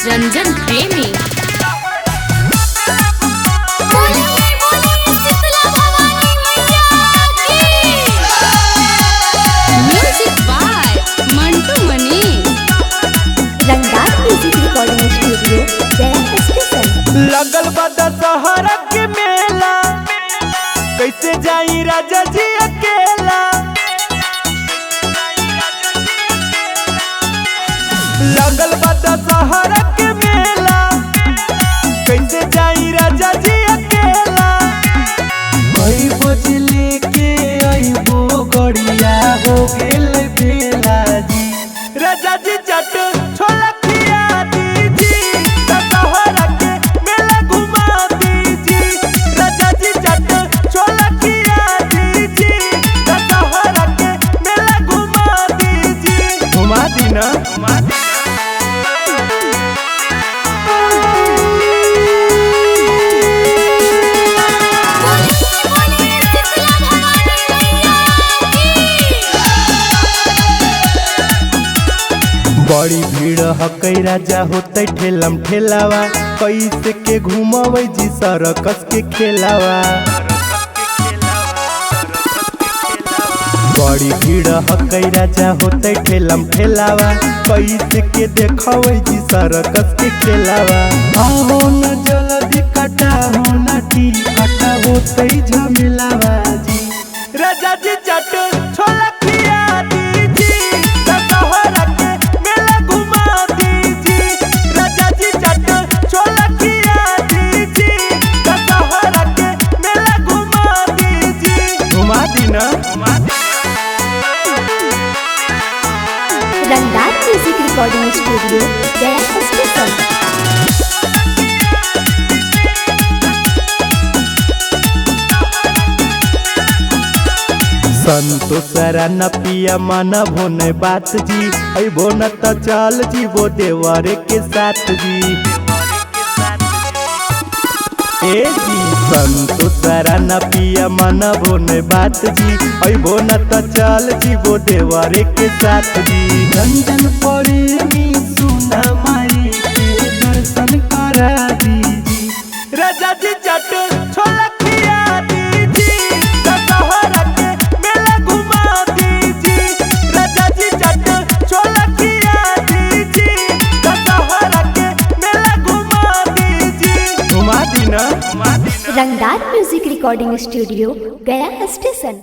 रंजन प्रेमी। Music by Mantu मनी। रंगदार music recording studio गया station. लगल बा दशहरा के मेला, कैसे जाई राजा जी अकेला। लगल बा दशहरा के मेला, कैसे जाई राजा जी अकेला। कई बजे लेके आइबो गड़िया, हो गेल बेला जी। राजा जी चट छोला खिया दीजी, दशहरा के मेला घुमा दीजी। राजा जी चट छोला खिया दीजी, दशहरा के मेला घुमा दीजी। घुमा दी ना, घुमा दी। बड़ी भीड़ हकई राजा होते ठेलम ठेलावा, कैसे के घुमावे जी सरकस के खेलावा। बड़ी भीड़ हकई राजा होते ठेलम ठेलावा, कैसे के देखावे जी सरकस के खेलावा। आओ न जल्दी कटा हो न टिकटा होते झमेलावा जी। राजा जी चट छोला खिया दीजी, दशहरा के मेला घुमा दीजी। राजा जी चट छोला खिया दीजी, दशहरा के मेला घुमा दीजी। घुमा दी ना, घुमा दी। रंगदार म्यूजिक रिकॉर्डिंग स्टूडियो गया स्टेशन। संतोषरा न पिया माना भोन बात जी, अबो न त चल जीवो देवरे के साथ जी। ए जी संतोषरा न पिया माना भोन बात जी, अबो न त चल जीवो देवरे के साथ जी। रंजन प्रेमी सुना माई के दर्शन करा दीजी। राजा जी चट छोला खिया दीजी, दशहरा के मेला घुमा दीजी। राजा जी चट छोला खिया दीजी, दशहरा के मेला घुमा दीजी। घुमा दी ना, घुमा दी ना। रंगदार म्यूजिक रिकॉर्डिंग स्टूडियो गया स्टेशन।